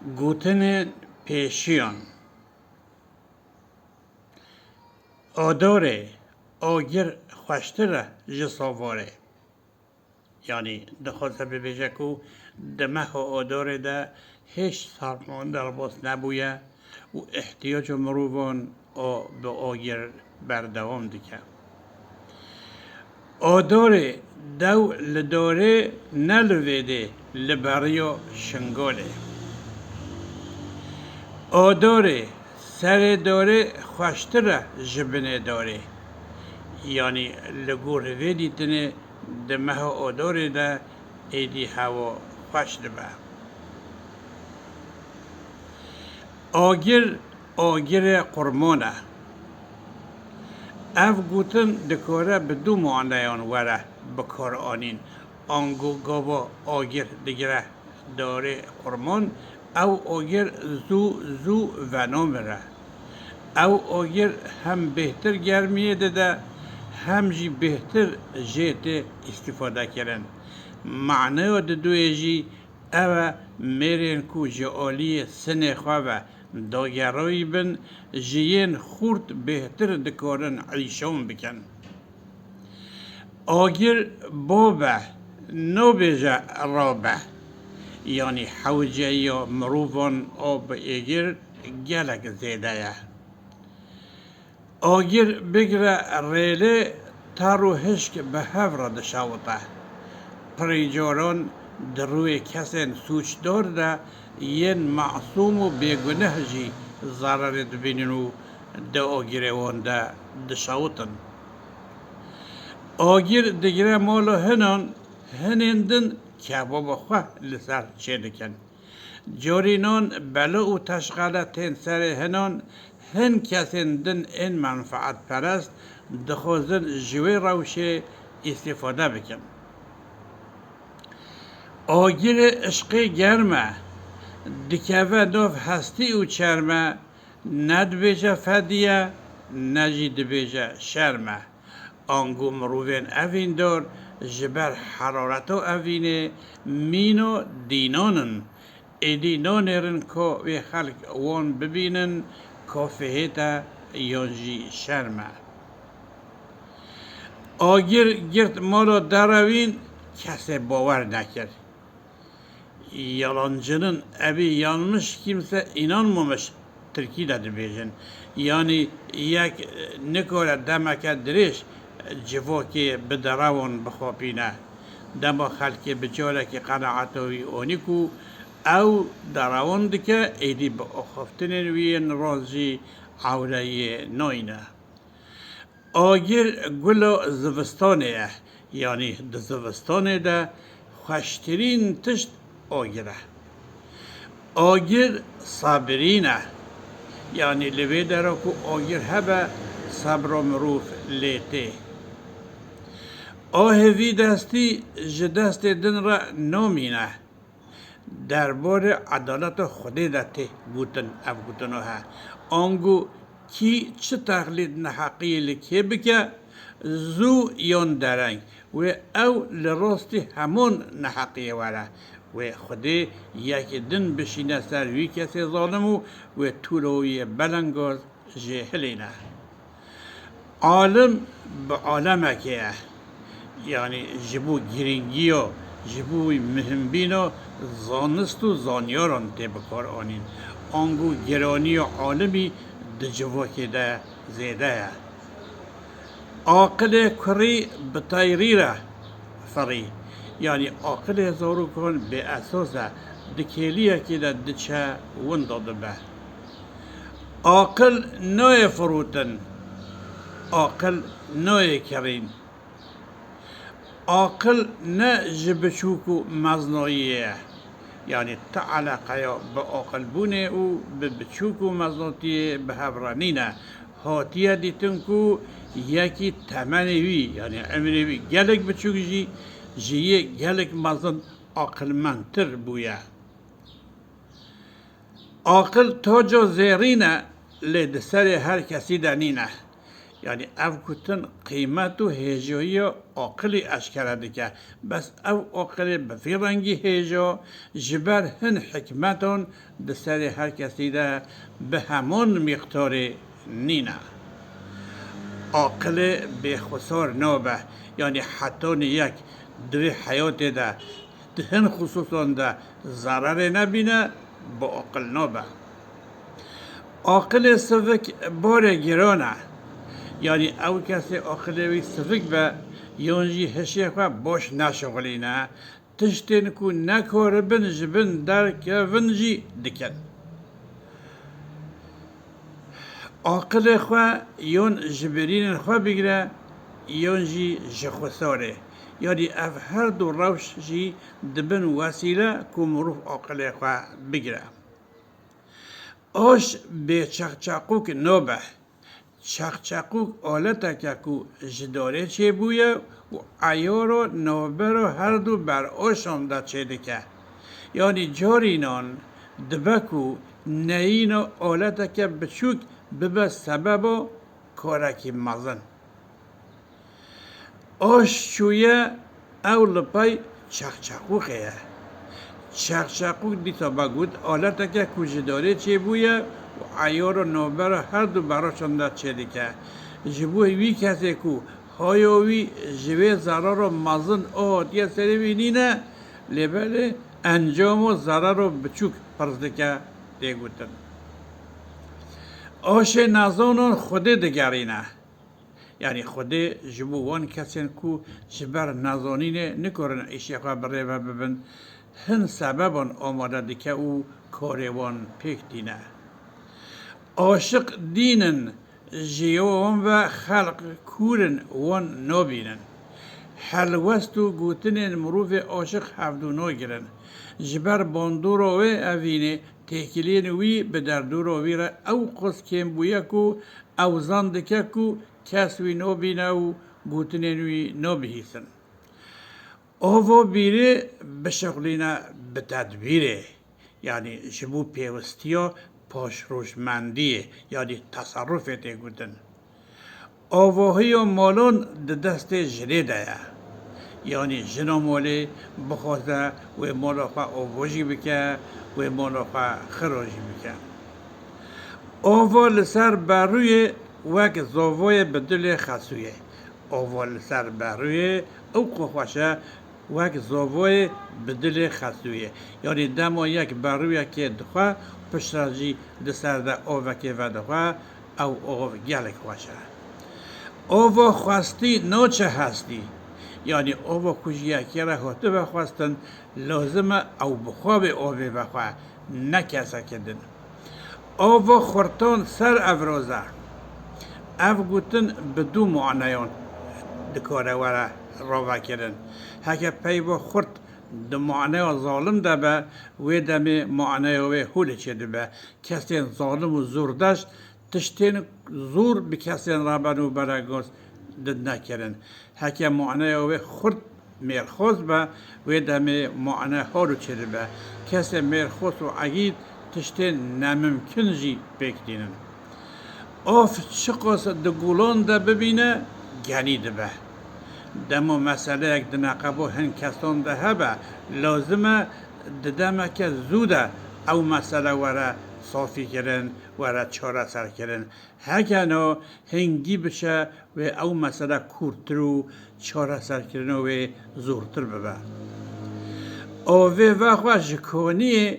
گوتن پیشیان آداره آگر خوشتره جساواره یعنی دخواست ببیجه که دمه آداره ده هیچ سرمان در باس نبویه و احتیاج مروان به آگر بردوام دیگه آداره دو لداره نلویده لبریا شنگاله آداره سر داره خوشتره جبنه داره یعنی لگور ویدی تنه دمه آداره ده ایدی هوا خوش دبه آگر قرمانه اف گوتن دکاره به دو معنیان وره بکار آنین آنگو گاوا آگر دیگره داره قرمان او آگر زو ونامره او آگر هم بهتر گرمیه ده هم جی بهتر جیت استفاده کردن معنی دوی جی او میرین کو جعالی سن خواه داگرایی بن جیین خورد بهتر دکارن عیشون بکن آگر بابه نو بیجه رابه یعنی حوجه یا مروفان آب ایگر گلک زیده یه آگر بگره ریله تارو هشک به هفره دشاوته پریجاران در روی کسین سوچ دارده ین معصوم و بیگنه جی ضرر دبینن و ده آگیره وان ده دشاوتن آگیر دیگره مالا هنندن کباب خواه لسر چه دکن جارینان بلا و تشغاله تین سر هن کسین دن این منفعت پرست دخوازن جوی روشه استفاده بکن آگیر عشقی گرمه دکوه ناف هستی و چرمه ند بیجه فدیه نجید بیجه شرمه آنگو مروین اوین دار جبر حرارتو اوینه مینو دینانن ایدی نانرن که وی خلق وان ببینن کافهیتا یانجی شرمه آگیر گرد مالا دروین کسی باور نکرد yalancının evi yanmış kimse inanmamış Türkiye'de de bejin. Yani yek ne kadar demek ediriş civaki bedaravon bخوابینه دما خلقی بجاره که قناعتوی اونیکو او دراون دکه ایدی با اخفتنین وین رازی عولی ناینه آگر گل زوستانه یعنی د زوستانه ده خوشترین تشت آگره آگر صابرینه یعنی لوی داره که آگر هبه صبر و مروف لیته آهوی دستی جدست دن را نامینه درباره عدالت خودی دته گوتن اف گوتنو ها آنگو کی چه تقلید نحقی لکه بکه زو یون درنگ و او لراستی همون نحقی وره و خودی یک دن بشینه سر وی کسی ظالمو و طولوی بلنگاز جهلینه عالم به عالمه که یعنی جبو گرینگی و جبو مهمبین و زانست و زانیاران تی بکار آنین آنگو گرانی و عالمی دجوا که ده زیده عاقل کری بطایری را فری یعنی عاقل هزارو کن به اساس دکیلیه که ده دچه ونداده به عاقل نوی فروتن عاقل نوی کرین عاقل نه جبچوکو مزناییه یعنی تعلقه به عاقل بونه او به بچوکو مزناتیه به هفرانینه هاتیه دیتن کو یکی تمنوی یعنی عمروی گلک بچوک جیه گلک مزن عاقل منتر بویه عاقل تاجا زیرینه لید سر هر کسی دنینه یعنی او کتن قیمت و هیجایی و عقلی اشکره دیگه بس او عقل بفیرنگی هیجا جبر هن حکمتون دسر هر کسی ده به همون مقدار نینه عقل به خسار نابه یعنی حتی یک دوی حیات ده هن خصوصا ده ضرر نبینه با عقل نابه عقل سفک بار گرانه یعنی او کسی عقلوی سفک به یونجی هشی خواه باش نشغلینه تشتین کو نکار بن جبن در که ونجی دکن عقل خواه یون جبرین خواه بگیره یونجی جخوصاره یعنی اف هر دو روش جی دبن وسیله که مروف عقل خواه بگیره آش به چقچقوک نوبه چقچقوک آلتا که کو جداره چه بویه و عیار و نوبر و هر دو بر آشان دا چه دکه یعنی جارینان دبکو نین و آلتا که بچوک ببه سبب و کارکی مزن آش چویه او لپای چقچقوکه چقچقوک دیتا بگود آلتا که کو جداره چه بویه و عیار و نوبر هر دو براشان دا چه دیگه جبوه وی کسی کو هایوی جوه ضرر و مزن آتیه سری بینینه لبله انجام و ضرر و بچوک پرزدکه دیگوتن آش نزانان خوده دگرینه یعنی خوده جبوان کسی کو جبر نزانینه نکارن ایشی خواه بره و ببن هن سببان آماده دیگه او کاروان پیک دینه عاشق دینن جیوان و خلق کورن وان نابینن حلوست و گوتنین مروف عاشق هفدونو گرن جبر باندور و اوینه تکیلین وی به دردور و وی را او قص کم بویا کو او زندکه کو کس وی نابینه و گوتنین وی نابیهیسن آوا بیره بشغلینه به تدبیره یعنی جبو پیوستیا پاش روشمندیه یعنی تصرفت گودن آواهی و مالون ده دست جره ده یعنی جنا ماله بخواسته و مالا خواه آواجی بکه و مالا خواه خراجی بکه آوا لسر بروی وک زاوای بدل خسویه آوا لسر بروی او خوشه وک زاوای بدل خسویه یعنی دما یک بروی که دخواه پشترجی دسر ده آوکه و دخواه او آو گلک خوشه آوا خواستی ناچه هستی یعنی آوا کجی یکی را هاته بخواستن لازمه او بخواب آوه بخواه نکسه کدن آوا خورتان سر افرازه او گوتن بدو معنیان دکاره وره راوه کردن هکه پی با خورد ده معنی ظالم ده به و دمی معنی و هولی چه ده به کسی ظالم و زور داشت تشتین زور به کسی رابن و برگوز ده نکردن هکه معنی و خورد میرخوز به و دمی معنی هارو چه ده به کسی میرخوز و عگید تشتین نممکن جی بکدینن آف چقاس ده گولان ده ببینه گنی ده به دمو مسئله یک دنقبو هن کسان ده هبه لازمه دمه که زوده او مسئله وره صافی کرن وره چاره سر کرن هکنو هنگی بشه و او مسئله کورتر و چاره سر کرن و زورتر ببه آوه وقت جکانی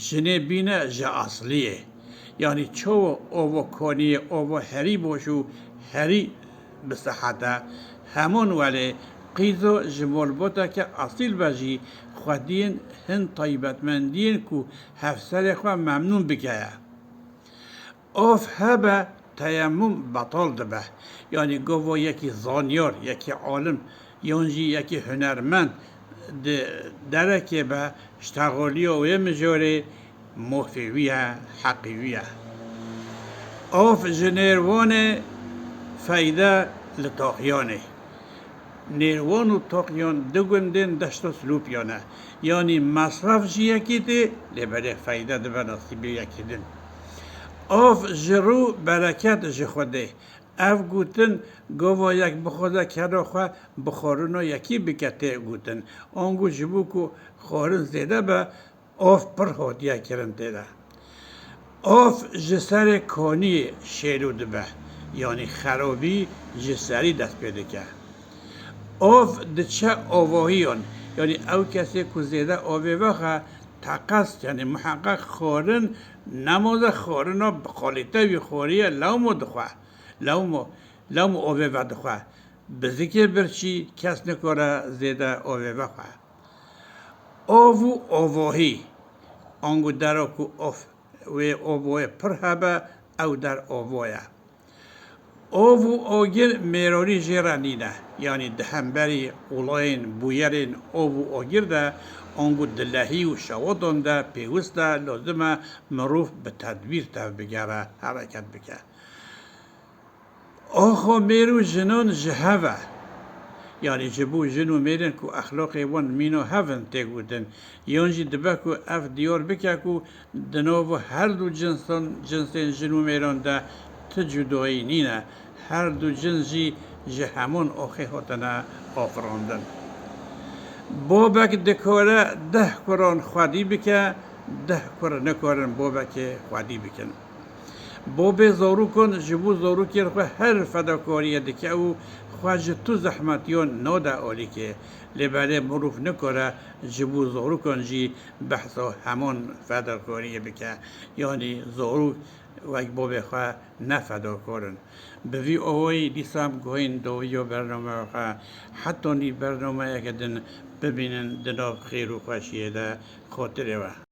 جنه بینه جه اصلیه یعنی چو آوه کانی آوه هری باشو هری بصحته همون ولی قیزو جمال بوده که اصیل بجی خودین هن طیبتمندین که هفسر خواه ممنون بگه آف هبه تیمم بطال ده یعنی گوه یکی زانیار یکی عالم یونجی یکی هنرمند درکه به اشتغالی و مجاره موفیویه حقیویه آف جنیروان فایده لطاقیانه نیروان و تاقیان دو گندن دشت و سلوپیانه یعنی مصرف جی یکی ده لبره فایده ده به نصیبه یکی دن آف جرو برکت جی خوده اف گوتن گوا یک بخوده کرا خواه بخارنا یکی بکته گوتن آنگو جبو کو خارن زیده به آف پر هاتیه کرن تیده آف جسر کانی شیرود به یعنی خرابی جسری دست پیدا که آف دچه آواهیان یعنی او کسی که زیده آوه وقت تقص یعنی محقق خارن نماز خارنا بخالیته وی خوریه لومو دخواه لومو آوه و دخواه بذکر برچی کس نکاره زیده آوه وقت آوو آواهی آنگو در اکو آف و آواه پر هبه او در آواه آوو آگر میرانی جرانینه یعنی دهنبری اولاین بویرین آوو آگر ده آنگو دلهی و شوادان ده پیوست ده لازمه مروف به تدبیر تا بگره حرکت بکه آخو میرو جنان جهوه یعنی جبو جنو میرن که اخلاق وان مینو هفن تگودن یانجی دبه که اف دیار بکه که دناو هر دو جنسین جنو میران ده تجدایی نینه هر دو جنسی جهمون آخی هاتنه آفراندن بابک دکاره 10 قرآن خوادی بکه 10 قرآن نکارن بابک خوادی بکن بابه زارو کن جبو زارو کر خو هر فداکاریه دکه او خواج تو زحمتیان ناده آلی که لباله مروف نکاره جبو زارو کن جی بحثا همان فداکاریه بکه یعنی زارو وقت بابه خواه نفداکارن به وی آوایی دیسام گوین دویو برنامه خواه حتی نی برنامه که دن ببینن دناب خیر و خوشیه ده خاطره و